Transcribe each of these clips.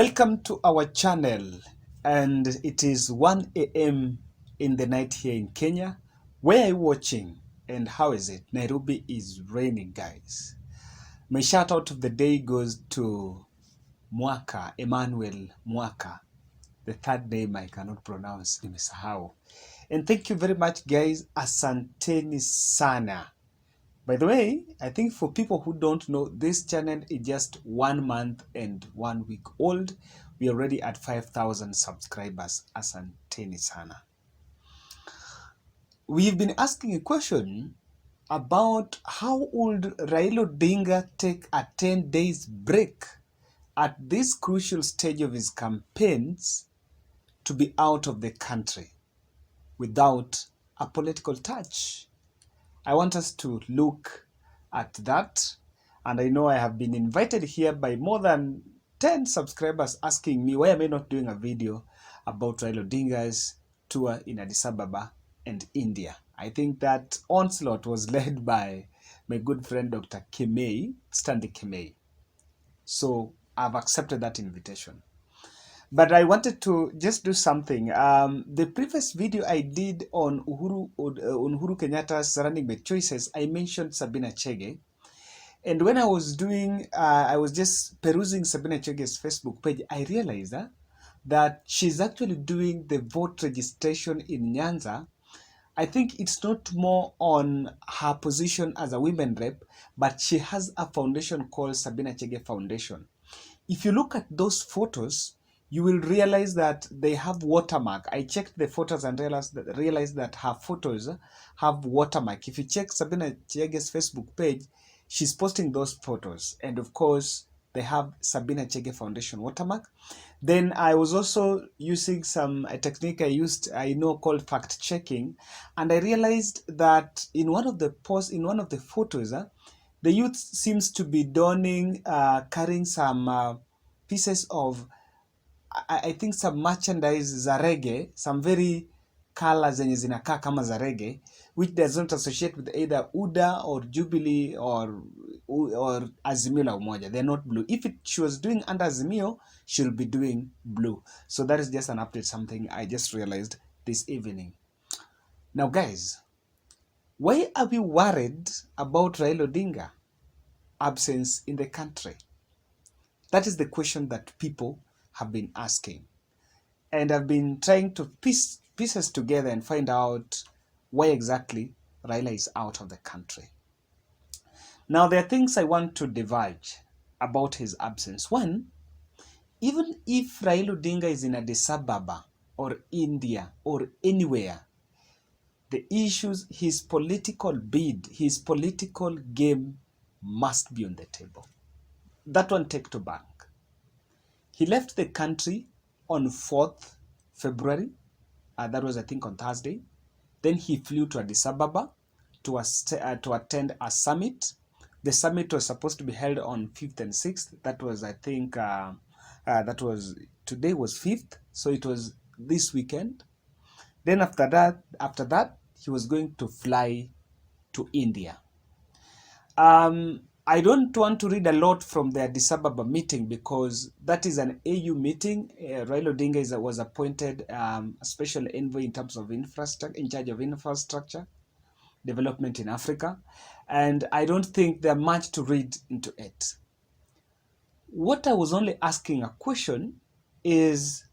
Welcome to our channel, and it is 1 a.m. in the night here in Kenya. Where are you watching and how is it? Nairobi is raining, guys. My shout out of the day goes to Mwaka, Emmanuel Mwaka, the third name I cannot pronounce, nimesahau. And thank you very much, guys. Asanteni sana. By the way, I think for people who don't know, this channel is just 1 month and 1 week old. We're already at 5,000 subscribers. Asanteni sana. We've been asking a question about how would Raila Odinga take a 10 days break at this crucial stage of his campaigns to be out of the country without a political touch. I want us to look at that, and I know I have been invited here by more than 10 subscribers asking me why am I not doing a video about Raila Odinga's tour in Addis Ababa and India. I think that onslaught was led by my good friend Dr. Kemei, Stanley Kemei. So I've accepted that invitation. But I wanted to just do something. The previous video I did on Uhuru Kenyatta's running mate choices, I mentioned Sabina Chege. And when I was I was just perusing Sabina Chege's Facebook page, I realized that she's actually doing the vote registration in Nyanza. I think it's not more on her position as a women rep, but she has a foundation called Sabina Chege Foundation. If you look at those photos, you will realize that they have watermark. I checked the photos and realized that her photos have watermark. If you check Sabina Chege's Facebook page, she's posting those photos. And of course, they have Sabina Chege Foundation watermark. Then I was also using a technique I know called fact checking. And I realized that in one of the photos, the youth seems to be carrying some pieces of, I think some merchandise za reggae, some very colors zenye zinakaa kama za reggae, which does not associate with either UDA or Jubilee or Azimio la Umoja. They're not blue. If she was doing under Azimio, she'll be doing blue. So that is just an update, something I just realized this evening. Now, guys, why are we worried about Raila Odinga absence in the country? That is the question that people have been asking. And I've been trying to piece pieces together and find out why exactly Raila is out of the country. Now, there are things I want to divulge about his absence. One, even if Raila Odinga is in Addis Ababa or India or anywhere, the issues, his political bid, his political game must be on the table. That one take to bank. He left the country on 4th February. That was, I think, on Thursday. Then he flew to Addis Ababa to attend a summit. The summit was supposed to be held on 5th and 6th. That was, I think, today was 5th. So it was this weekend. Then after that, he was going to fly to India. I don't want to read a lot from the Addis Ababa meeting because that is an AU meeting. Raila Odinga was appointed a special envoy in terms of infrastructure, in charge of infrastructure development in Africa. And I don't think there's much to read into it. What I was only asking a question is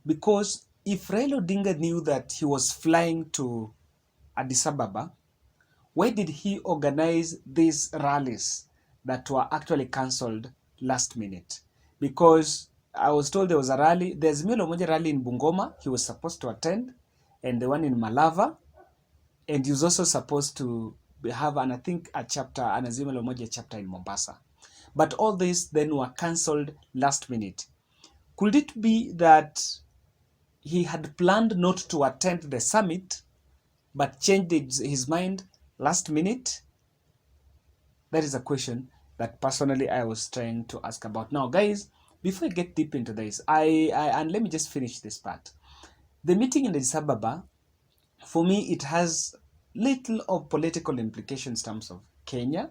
because if Raila Odinga knew that he was flying to Addis Ababa, why did he organize these rallies that were actually cancelled last minute? Because I was told there was a rally, there's Azimio la Umoja rally in Bungoma, he was supposed to attend, and the one in Malava, and he was also supposed to have, I think, an Azimio la Umoja chapter in Mombasa. But all these then were cancelled last minute. Could it be that he had planned not to attend the summit, but changed his mind last minute? That is a question that personally I was trying to ask about. Now, guys, before I get deep into this, and let me just finish this part. The meeting in Addis Ababa, for me, it has little of political implications in terms of Kenya,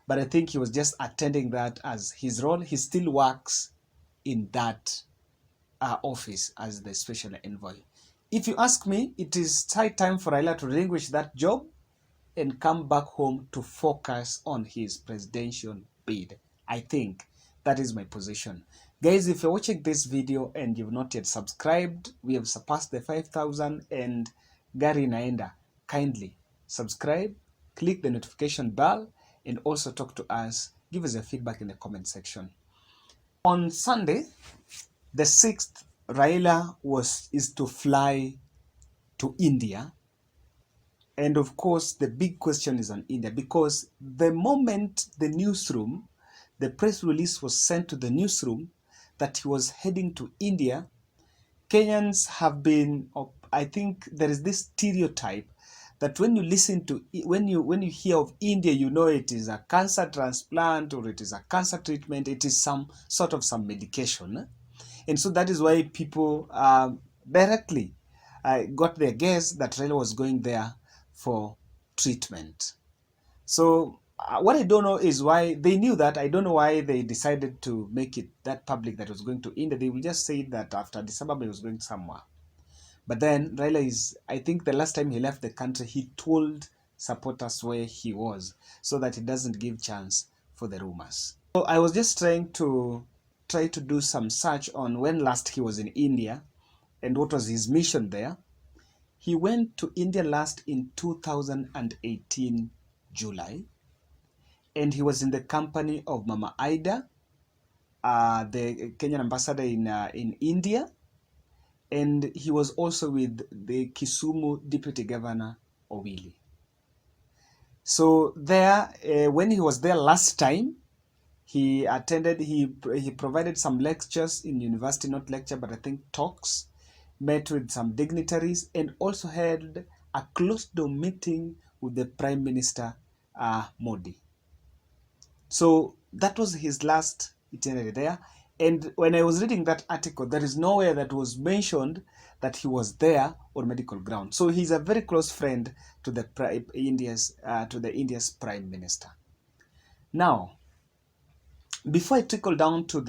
but I think he was just attending that as his role. He still works in that office as the special envoy. If you ask me, it is high time for Raila to relinquish that job and come back home to focus on his presidential bid. I think that is my position. Guys, if you're watching this video and you've not yet subscribed, we have surpassed the 5,000 and gari naenda. Kindly subscribe, click the notification bell, and also talk to us. Give us your feedback in the comment section. On Sunday, the 6th, Raila is to fly to India. And of course, the big question is on India, because the moment the press release was sent to the newsroom that he was heading to India, Kenyans have been, I think there is this stereotype that when you hear of India, you know it is a cancer transplant or it is a cancer treatment, it is some medication. And so that is why people directly got their guess that Raila was going there for treatment. So what I don't know is why they knew that. I don't know why they decided to make it that public that was going to India. They will just say that after Addis Ababa he was going somewhere. But then Raila I think the last time he left the country, he told supporters where he was so that it doesn't give chance for the rumors. So I was just trying to do some search on when last he was in India and what was his mission there. He went to India last in 2018 July, and he was in the company of Mama Ida, the Kenyan ambassador in India, and he was also with the Kisumu Deputy Governor Owili. So there, when he was there last time, he provided some lectures in university, not lecture, but I think talks, met with some dignitaries, and also held a closed-door meeting with the Prime Minister Modi. So that was his last itinerary there. And when I was reading that article, there is nowhere that was mentioned that he was there on medical ground. So he's a very close friend to the India's Prime Minister. Now, before I trickle down to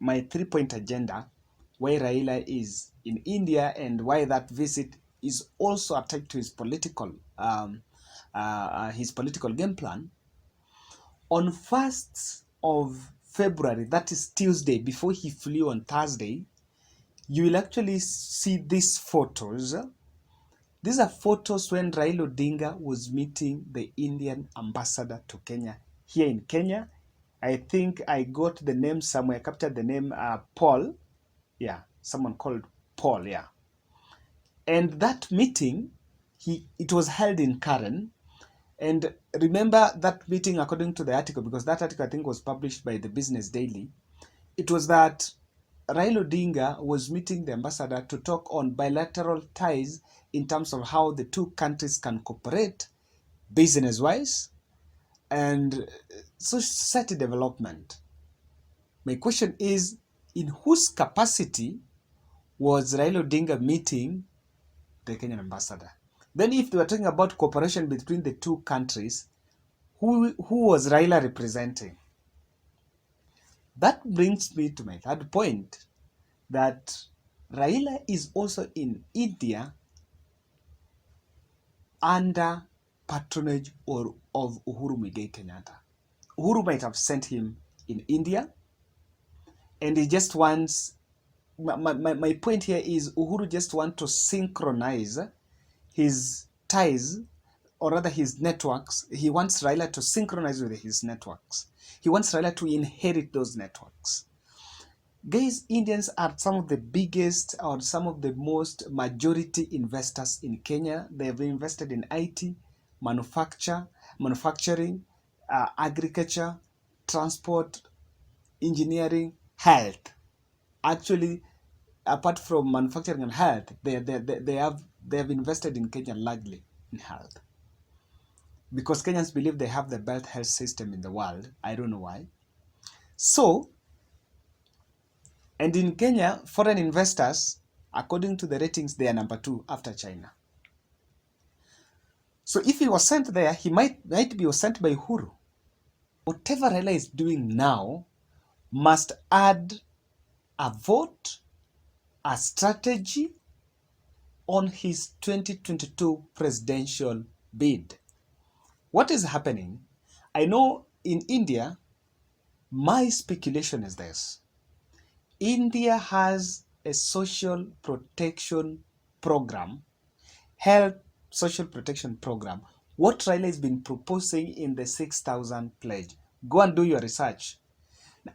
my 3-point agenda, why Raila is in India and why that visit is also attached to his political game plan, on 1st of February, that is Tuesday, before he flew on Thursday, you will actually see these photos. These are photos when Raila Odinga was meeting the Indian ambassador to Kenya, here in Kenya. I think I got the name somewhere. I captured the name Paul. Yeah, someone called Paul, yeah. And that meeting, it was held in Karen. And remember that meeting, according to the article, because that article I think was published by the Business Daily, it was that Raila Odinga was meeting the ambassador to talk on bilateral ties in terms of how the two countries can cooperate business-wise and society development. My question is, in whose capacity was Raila Odinga meeting the Kenyan ambassador? Then if they were talking about cooperation between the two countries, who was Raila representing? That brings me to my 3rd point, that Raila is also in India under patronage of Uhuru Kenyatta. Uhuru might have sent him in India, and he just wants, my point here is Uhuru just wants to synchronize his ties, or rather his networks. He wants Raila to synchronize with his networks. He wants Raila to inherit those networks. Guys, Indians are some of the biggest or some of the most majority investors in Kenya. They have invested in IT, manufacturing, agriculture, transport, engineering, health. Actually, apart from manufacturing and health, they have invested in Kenya largely in health. Because Kenyans believe they have the best health system in the world. I don't know why. So, and in Kenya, foreign investors, according to the ratings, they are number 2 after China. So if he was sent there, he might be sent by Uhuru. Whatever Raila is doing now must add a vote, a strategy on his 2022 presidential bid. What is happening? I know in India, my speculation is this. India has a social protection program, health social protection program, what Raila has been proposing in the 6,000 pledge. Go and do your research.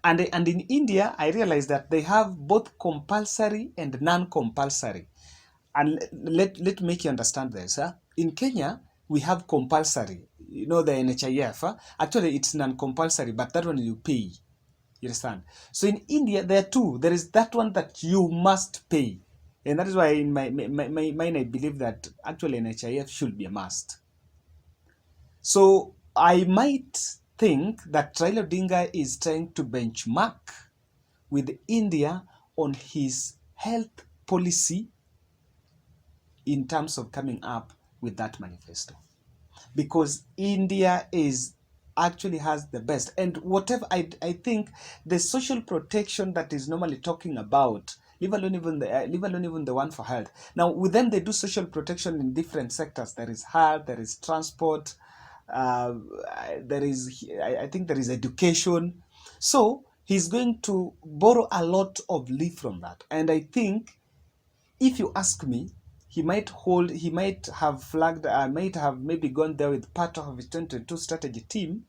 And in India, I realized that they have both compulsory and non-compulsory. And let make you understand this. In Kenya, we have compulsory. You know, the NHIF. Actually, it's non-compulsory, but that one you pay. You understand? So in India, there are two. There is that one that you must pay. And that is why in my mind, I believe that actually NHIF should be a must. So I might think that Raila Odinga is trying to benchmark with India on his health policy in terms of coming up with that manifesto. Because India is actually has the best. And whatever I think the social protection that is normally talking about, leave alone even the one for health. Now with them they do social protection in different sectors. There is health, there is transport, uh, there is I think there is education. So he's going to borrow a lot of leaf from that. And I think if you ask me, he might have flagged, might have maybe gone there with part of his 2022 strategy team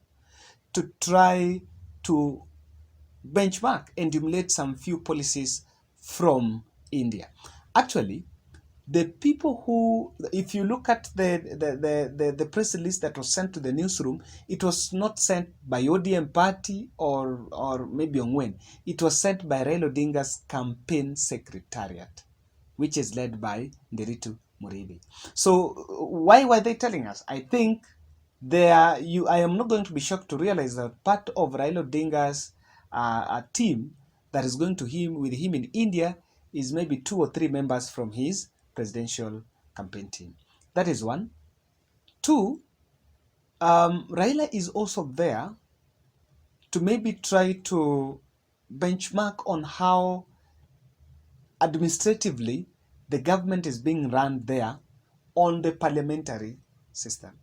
to try to benchmark and emulate some few policies from India. Actually, the people who, if you look at the press release that was sent to the newsroom, it was not sent by ODM party or maybe Ongwen. It was sent by Raila Odinga's campaign secretariat, which is led by Nderitu Muriithi. So why were they telling us? I think I am not going to be shocked to realize that part of Raila Odinga's team that is going to with him in India is maybe 2 or 3 members from his presidential campaign team. That is one. Two, Raila is also there to maybe try to benchmark on how administratively the government is being run there on the parliamentary system.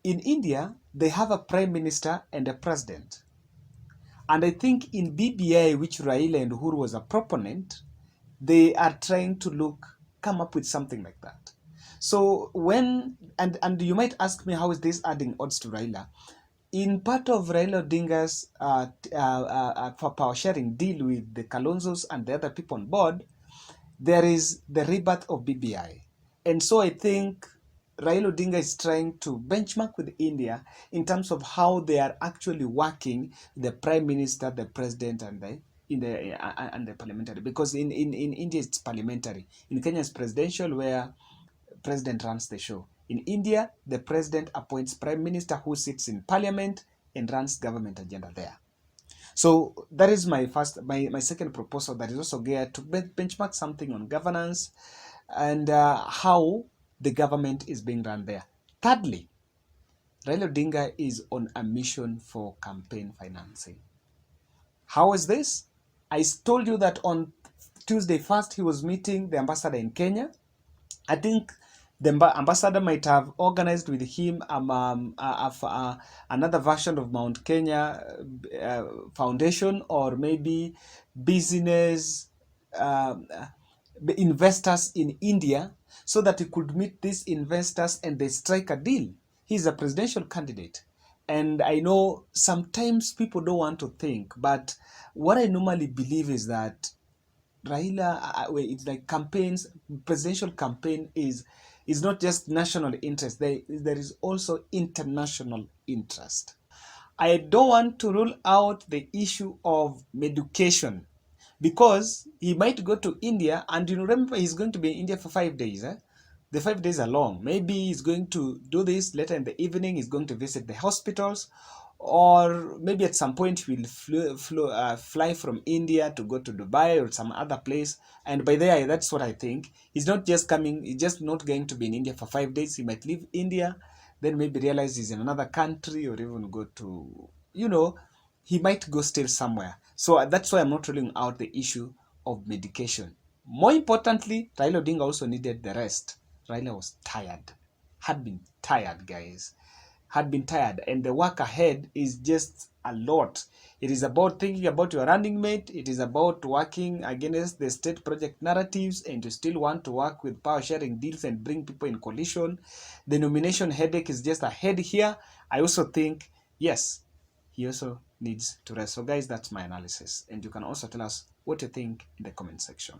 In India, they have a prime minister and a president. And I think in BBI, which Raila and Uhuru was a proponent, they are trying to come up with something like that. So and you might ask me, how is this adding odds to Raila? In part of Raila Odinga's for power sharing deal with the Kalonzos and the other people on board, there is the rebirth of BBI. And so I think Raila Odinga is trying to benchmark with India in terms of how they are actually working, the prime minister, the president, and the parliamentary. Because in India it's parliamentary. In Kenya it's presidential, where president runs the show. In India, the president appoints prime minister who sits in parliament and runs government agenda there. So that is my second proposal that is also geared to benchmark something on governance and how the government is being run there. Thirdly, Raila Odinga is on a mission for campaign financing. How is this? I told you that on Tuesday 1st he was meeting the ambassador in Kenya. I think the ambassador might have organized with him another version of Mount Kenya Foundation, or maybe business investors in India, so that he could meet these investors and they strike a deal. He's a presidential candidate. And I know sometimes people don't want to think, but what I normally believe is that Raila, it's like campaigns, presidential campaign is not just national interest. There is also international interest. I don't want to rule out the issue of education, because he might go to India, and you remember he's going to be in India for 5 days. The 5 days are long. Maybe he's going to do this later in the evening. He's going to visit the hospitals, or maybe at some point he will fly from India to go to Dubai or some other place. And by there, that's what I think. He's not just coming. He's just not going to be in India for 5 days. He might leave India, then maybe realize he's in another country, or even go to, he might go still somewhere. So that's why I'm not ruling out the issue of medication. More importantly, Raila Odinga also needed the rest. Raila was tired, had been tired, guys, had been tired, and the work ahead is just a lot. It is about thinking about your running mate. It is about working against the state project narratives, and you still want to work with power sharing deals and bring people in coalition. The nomination headache is just ahead here. I also think, yes, he also needs to rest. So guys, that's my analysis, and you can also tell us what you think in the comment section.